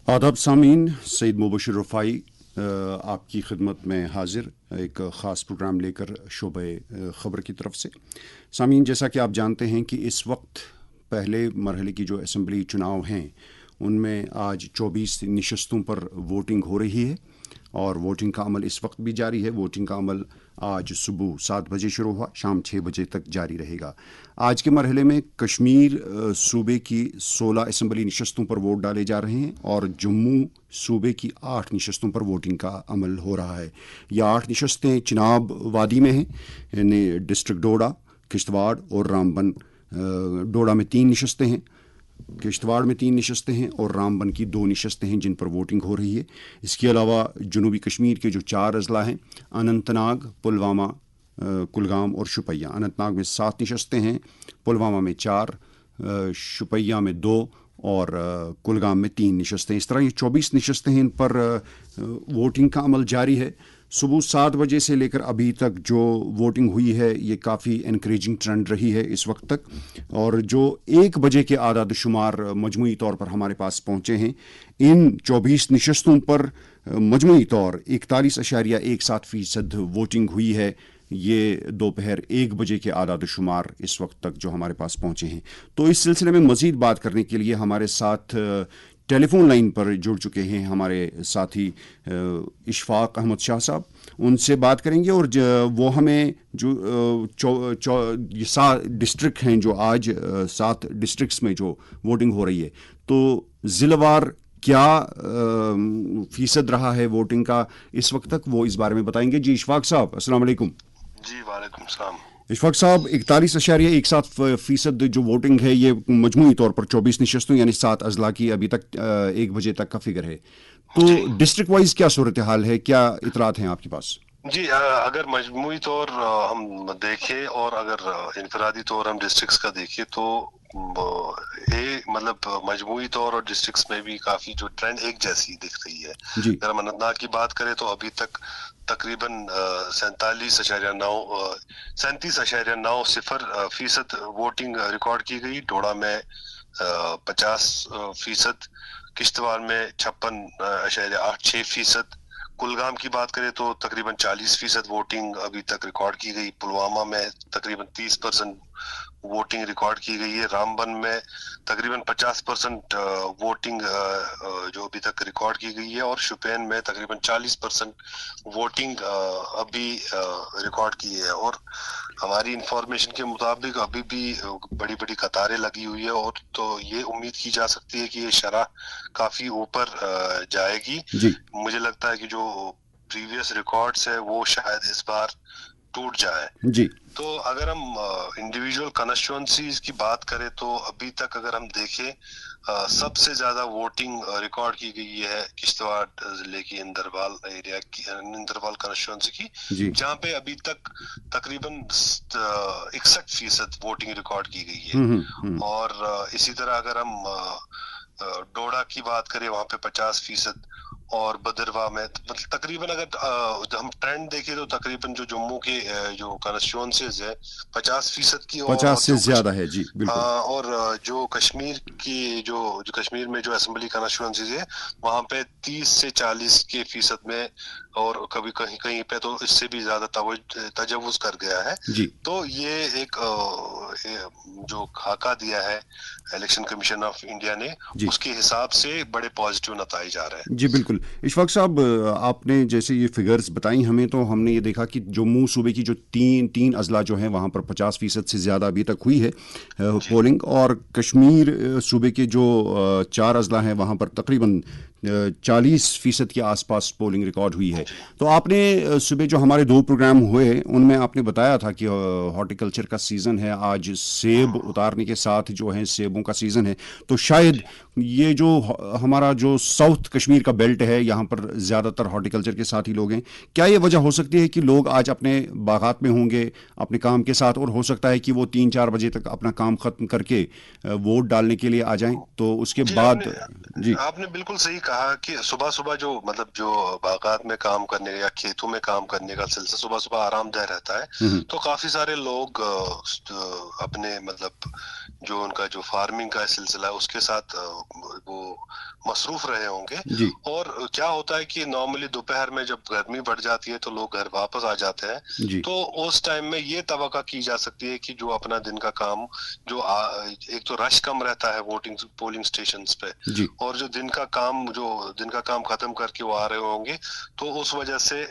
आदाब सामीन, सईद मुबशर रफ़ाई आपकी खिदमत में हाजिर एक ख़ास प्रोग्राम लेकर शोबे ख़बर की तरफ से। सामीन, जैसा कि आप जानते हैं कि इस वक्त पहले मरहले की जो असम्बली चुनाव हैं उनमें आज 24 नशस्तों पर वोटिंग हो रही है और वोटिंग का अमल इस वक्त भी जारी है। वोटिंग का अमल आज सुबह 7 बजे शुरू हुआ, शाम 6 बजे तक जारी रहेगा। आज के मरहले में कश्मीर सूबे की 16 असम्बली नशस्तों पर वोट डाले जा रहे हैं और जम्मू सूबे की 8 नशस्तों पर वोटिंग का अमल हो रहा है। ये 8 नशस्तें चिनाब वादी में हैं, यानी डिस्ट्रिक्ट डोडा, किश्तवाड़ और रामबन। डोडा में 3 नशस्तें हैं, किश्तवाड़ में 3 नशस्तें हैं और रामबन की 2 नशस्तें हैं जिन पर वोटिंग हो रही है। इसके अलावा जनूबी कश्मीर के जो 4 अजला हैं, अनंतनाग, पुलवामा, कुलगाम और शुपिया। अनंतनाग में 7 नशस्तें हैं, पुलवामा में 4, शुपिया में 2 और कुलगाम में 3 नशस्तें। इस तरह ये 24 नशस्तें हैं, इन पर वोटिंग का अमल जारी है। सुबह 7 बजे से लेकर अभी तक जो वोटिंग हुई है ये काफ़ी इनक्रेजिंग ट्रेंड रही है इस वक्त तक। और जो 1 बजे के आदाद शुमार मजमूई तौर पर हमारे पास पहुँचे हैं, इन 24 नशस्तों पर मजमूई तौर 41.17% वोटिंग हुई है। ये दोपहर 1 बजे के आदाद शुमार इस वक्त तक जो हमारे पास पहुँचे हैं। तो इस सिलसिले में मज़ीद बात करने के लिए हमारे साथ टेलीफोन लाइन पर जुड़ चुके हैं हमारे साथी इशफाक अहमद शाह साहब। उनसे बात करेंगे और वो हमें जो 7 डिस्ट्रिक्ट हैं, जो आज 7 डिस्ट्रिक्ट्स में जो वोटिंग हो रही है, तो ज़िलावार क्या फ़ीसद रहा है वोटिंग का इस वक्त तक, वो इस बारे में बताएंगे। जी इशफाक साहब, अस्सलाम वालेकुम। जी वालेकुम सलाम। इशफाक साहब, 41.17% जो वोटिंग है ये मजमूई तौर पर 24 नशस्तों यानी 7 अजला की अभी तक 1 बजे तक का फिगर है। तो डिस्ट्रिक्ट वाइज क्या सूरत हाल है, क्या इतलात हैं आपके पास? जी अगर मजमूई तौर हम देखें और अगर इनफरादी तौर हम डिस्ट्रिक्ट्स का देखें तो मतलब मजमूई तौर और डिस्ट्रिक्ट्स में भी काफी जो ट्रेंड एक जैसी दिख रही है। अगर हम अनंतनाग की बात करें तो अभी तक तकरीबन 37.9% वोटिंग रिकॉर्ड की गई। डोडा में 50%, किश्तवाड़ में 56.86%। कुलगाम की बात करें तो तकरीबन 40% वोटिंग अभी तक रिकॉर्ड की गई। पुलवामा में तकरीबन 30% वोटिंग रिकॉर्ड की गई है। रामबन में तकरीबन 50% वोटिंग जो अभी तक रिकॉर्ड की गई है और शुपियन में तकरीबन 40% वोटिंग अभी रिकॉर्ड की है। और हमारी इंफॉर्मेशन के मुताबिक अभी भी बड़ी बड़ी कतारें लगी हुई है और तो ये उम्मीद की जा सकती है कि ये शरह काफी ऊपर जाएगी। मुझे लगता है कि जो प्रीवियस रिकॉर्ड्स है वो शायद इस बार टूट जाए। जी। तो अगर हम इंडिविजुअल कॉन्स्टिट्यूएंसीज की बात करें तो अभी तक अगर हम देखें सबसे ज्यादा वोटिंग रिकॉर्ड की गई है किश्तवाड़ जिले की इंदरवाल एरिया की, इंदरवाल कॉन्स्टिट्यूएंसी की, जहां पे अभी तक तकरीबन 61% वोटिंग रिकॉर्ड की गई है। और इसी तरह अगर हम डोडा की बात करें वहां पे 50% और बदरवा में मतलब तकरीबन अगर हम ट्रेंड देखें तो तकरीबन जो जम्मू के जो कॉन्स्टिट्यूएंसीज है 50% की 50 से ज्यादा है। जी बिल्कुल। और जो कश्मीर की जो कश्मीर में जो असेंबली कॉन्स्टिट्यूएंसीज है वहां पे 30 से 40 के फीसद में और कभी कहीं कहीं पे तो इससे भी ज्यादा तजव्वुज कर गया है। तो ये एक जो खाका दिया है इलेक्शन कमीशन ऑफ इंडिया ने उसके हिसाब से बड़े पॉजिटिव नतीजे आ रहे हैं। जी बिल्कुल। इशफाक साहब, आपने जैसे ये फिगर्स बताई हमें, तो हमने ये देखा कि जम्मू सूबे की जो तीन अजला जो हैं वहाँ पर 50% से ज़्यादा अभी तक हुई है पोलिंग, और कश्मीर सूबे के जो 4 अजला हैं वहाँ पर तकरीबन 40% के आसपास पोलिंग रिकॉर्ड हुई है। तो आपने सुबह जो हमारे 2 प्रोग्राम हुए उनमें आपने बताया था कि हॉर्टिकल्चर का सीज़न है, आज सेब उतारने के साथ जो है सेबों का सीज़न है, तो शायद ये जो हमारा जो साउथ कश्मीर का बेल्ट है यहाँ पर ज़्यादातर हॉर्टिकल्चर के साथ ही लोग हैं। क्या ये वजह हो सकती है कि लोग आज अपने बागात में होंगे अपने काम के साथ, और हो सकता है कि वो 3-4 बजे तक अपना काम ख़त्म करके वोट डालने के लिए आ जाएं, तो उसके बाद आपने बिल्कुल सही कहा कि सुबह सुबह जो मतलब जो बागात में काम करने या खेतों में काम करने का सिलसिला सुबह सुबह आरामदेह रहता है, तो काफी सारे लोग अपने मतलब जो उनका जो फार्मिंग का सिलसिला है उसके साथ वो मसरूफ रहे होंगे। जी और क्या होता है कि नॉर्मली दोपहर में जब गर्मी बढ़ जाती है तो लोग घर वापस आ जाते हैं, जी तो उस टाइम में ये तवक्का की जा सकती है कि जो अपना दिन का काम जो एक तो रश कम रहता है वोटिंग पोलिंग स्टेशंस पे, जी और जो दिन का काम खत्म करके वो आ रहे होंगे, तो उस वजह से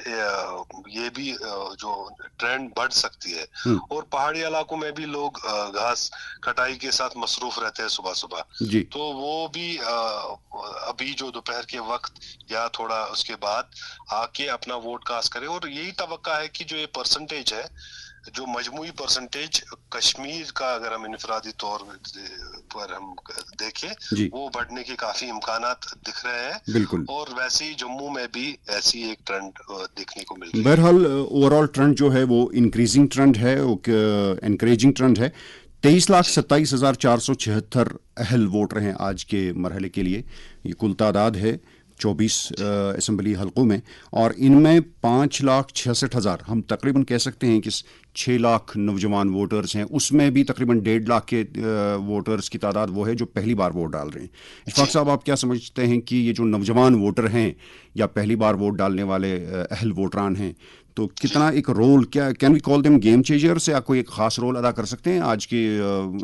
ये भी जो ट्रेंड बढ़ सकती है। हम्म, और पहाड़ी इलाकों में भी लोग घास कटाई के साथ मसरूफ रहते हैं सुबह सुबह, जी तो वो भी अभी जो दोपहर के वक्त या थोड़ा उसके बाद आके अपना वोट कास्ट करे। और यही तवक्का है कि जो ये परसेंटेज है, जो मजमूई परसेंटेज कश्मीर का अगर हम इनफरादी तौर पर हम देखें, जी वो बढ़ने के काफी इम्कानात दिख रहे हैं। बिल्कुल। और वैसे ही जम्मू में भी ऐसी एक ट्रेंड देखने को मिल रही है। बहरहाल ओवरऑल ट्रेंड जो है वो इंक्रीजिंग ट्रेंड है, एनकरेजिंग ट्रेंड है। 23,27,476 अहल वोटर हैं आज के मरहले के लिए। ये कुल तादाद है 24 असम्बली हलकों में, और इनमें 5,66,000 हम तकरीबन कह सकते हैं कि 6 लाख नौजवान वोटर्स हैं। उसमें भी तकरीबन 1.5 लाख के वोटर्स की तादाद वो है जो पहली बार वोट डाल रहे हैं। इशफाक साहब, आप क्या समझते हैं कि ये जो नौजवान वोटर हैं या पहली बार वोट डालने वाले अहल वोटरान हैं, तो कितना एक रोल, क्या can we call them game changers, या कोई एक खास रोल अदा कर सकते हैं आज के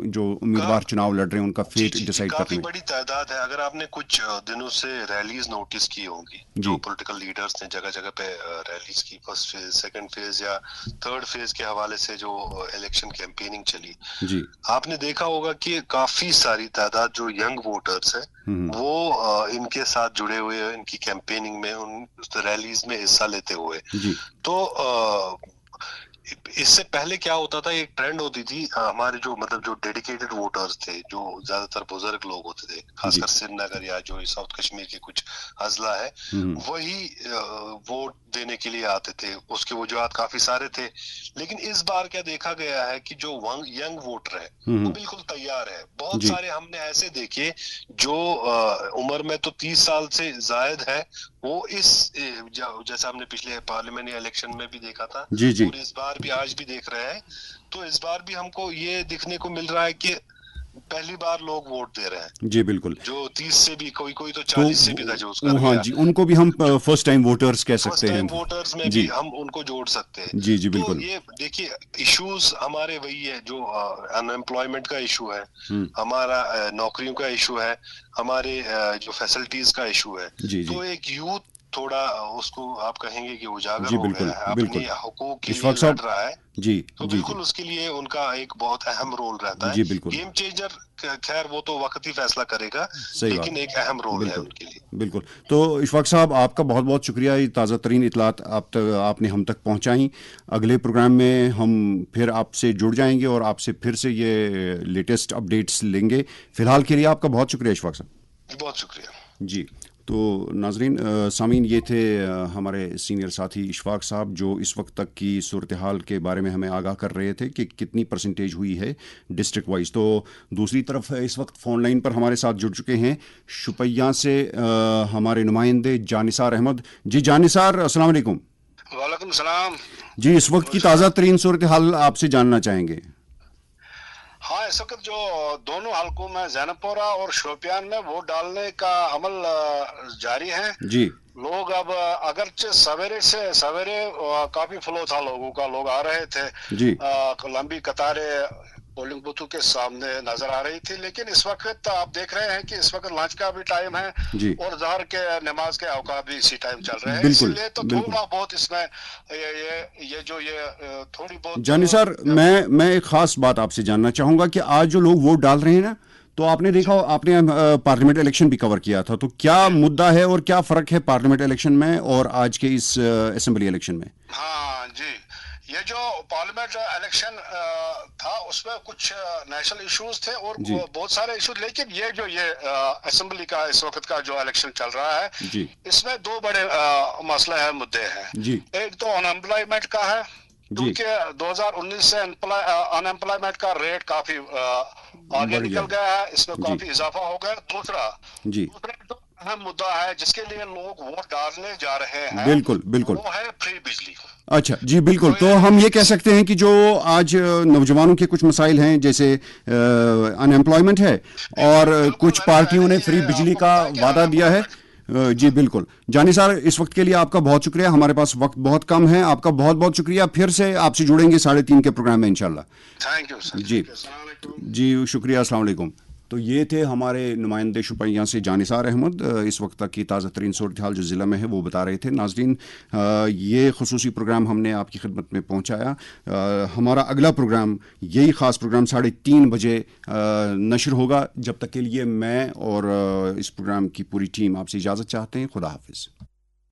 जो उम्मीदवार चुनाव लड़ रहे हैं उनका फेट डिसाइड करने काफी में? बड़ी तादाद है। अगर आपने कुछ दिनों से रैलीज नोटिस की होंगी, जी जो पॉलिटिकल लीडर्स ने जगह जगह पे रैलीज की, फर्स्ट फेज, सेकंड फेज या थर्ड फेज के हवाले से जो इलेक्शन कैंपेनिंग चली, जी आपने देखा होगा कि काफी सारी तादाद जो यंग वोटर्स है वो इनके साथ जुड़े हुए हैं, इनकी कैंपेनिंग में, उन रैलीज में हिस्सा लेते हुए। जी तो इससे पहले क्या होता था, एक ट्रेंड होती थी हमारे जो मतलब जो डेडिकेटेड वोटर्स थे, जो ज्यादातर बुजुर्ग लोग होते थे, जी खासकर श्रीनगर या जो साउथ कश्मीर के कुछ अजला है, वही वोट देने के लिए आते थे। उसके वजूहत काफी सारे थे। लेकिन इस बार क्या देखा गया है कि जो यंग वोटर है वो बिल्कुल तैयार है। बहुत जी सारे हमने ऐसे देखे जो उम्र में तो 30 साल से जायद है, वो जैसा हमने पिछले पार्लियामेंट इलेक्शन में भी देखा था जी जी और इस बार भी आज भी देख रहे हैं, तो इस बार भी हमको ये दिखने को मिल रहा है कि पहली बार लोग वोट दे रहे हैं, जी बिल्कुल। जो 30 से भी, कोई कोई तो तो 40 से भी तजूज़ कर हाँ गया। जी, उनको भी हम फर्स्ट टाइम वोटर्स कह फर्स्ट सकते हैं। टाइम वोटर्स में भी जी हम उनको जोड़ सकते हैं। जी जी तो बिल्कुल। ये देखिए, इश्यूज हमारे वही है, जो अनएम्प्लॉयमेंट का इशू है, हमारा नौकरियों का इशू है, हमारे जो फैसिलिटीज का इशू है। जी जी तो एक यूथ थोड़ा उसको आप कहेंगे कि उजागर जी हो गया बिल्कुल है, अपने बिल्कुल। हुकूक के लिए इशफाक लड़ साहब, रहा है, जी तो जी जी बिल्कुल उसके लिए उनका एक बहुत अहम रोल रहता है। जी बिल्कुल गेम चेंजर खैर वो तो वक्त ही फैसला करेगा, सही बात लेकिन एक अहम रोल है बिल्कुल उनके लिए। बिल्कुल। तो इशफाक साहब, आपका बहुत बहुत शुक्रिया, ये ताज़ा तरीन इतलात आपने हम तक पहुँचाई। अगले प्रोग्राम में हम फिर आपसे जुड़ जाएंगे और आपसे फिर से ये लेटेस्ट अपडेट्स लेंगे। फ़िलहाल के लिए आपका बहुत शुक्रिया इशफाक साहब। बहुत शुक्रिया जी। तो नाजरीन, सामीन, ये थे हमारे सीनियर साथी इशफाक साहब, जो इस वक्त तक की सूरत हाल के बारे में हमें आगाह कर रहे थे कि कितनी परसेंटेज हुई है डिस्ट्रिक्ट वाइज। तो दूसरी तरफ इस वक्त फ़ोन लाइन पर हमारे साथ जुड़ चुके हैं शुपैया से हमारे नुमाइंदे जानिसार अहमद। जी जानिसार, अस्सलाम वालेकुम। वालेकुम सलाम। जी, इस वक्त की ताज़ा तरीन सूरत हाल आपसे जानना चाहेंगे। हाँ, इस वक्त जो दोनों हलकों में जैनपुरा और शोपियान में वोट डालने का अमल जारी है। जी लोग अब अगरचे सवेरे काफी फ्लो था लोगों का, लोग आ रहे थे, जी लंबी कतारें पोलिंग बूथों के सामने नजर आ रही थी। लेकिन इस वक्त आप देख रहे हैं कि इस वक्त लंच का भी टाइम है जी और ज़हर के नमाज के औकात भी इसी टाइम चल रहे हैं, बिल्कुल इसीलिए तो बिल्कुल। थोड़ा बहुत इसमें ये थोड़ी बहुत जानी सर, मैं एक ख़ास बात आपसे जानना चाहूँगा कि आज जो लोग वोट डाल रहे हैं ना, तो आपने देखा, आपने पार्लियामेंट इलेक्शन भी कवर किया था, तो क्या मुद्दा है और क्या फ़र्क है पार्लियामेंट इलेक्शन में और आज के इस असेंबली इलेक्शन में? हाँ जी, ये जो पार्लियामेंट इलेक्शन था उसमें कुछ नेशनल इश्यूज थे और जी बहुत सारे इश्यूज, लेकिन ये असेंबली का इस वक्त का जो इलेक्शन चल रहा है, जी इसमें दो बड़े मसले हैं, मुद्दे हैं। जी एक तो अनएम्प्लॉयमेंट का है, जी क्योंकि 2019 से अनएम्प्लॉयमेंट का रेट काफी आगे बढ़ निकल गया। गया है, इसमें जी काफी इजाफा हो गया। दूसरा जी जो अहम मुद्दा है जिसके लिए लोग वोट डालने जा रहे हैं, बिल्कुल बिल्कुल। वो है फ्री बिजली। اچھا جی بالکل. تو ہم یہ کہہ سکتے ہیں کہ جو آج نوجوانوں کے کچھ مسائل ہیں جیسے ان ایمپلائمنٹ ہے اور کچھ پارٹیوں نے فری بجلی کا وعدہ دیا ہے. جی بالکل جانی صاحب, اس وقت کے لیے آپ کا بہت شکریہ. ہمارے پاس وقت بہت کم ہے. آپ کا بہت بہت شکریہ. پھر سے آپ سے جڑیں گے 3:30 کے پروگرام میں انشاءاللہ. Thank you sir. جی جی شکریہ. السلام علیکم. تو یہ تھے ہمارے نمائندے شوپیاں سے جانثار احمد. اس وقت تک کی تازہ ترین صورتحال جو ضلع میں ہے وہ بتا رہے تھے. ناظرین, یہ خصوصی پروگرام ہم نے آپ کی خدمت میں پہنچایا. ہمارا اگلا پروگرام, یہی خاص پروگرام 3:30 بجے نشر ہوگا. جب تک کے لیے میں اور اس پروگرام کی پوری ٹیم آپ سے اجازت چاہتے ہیں. خدا حافظ.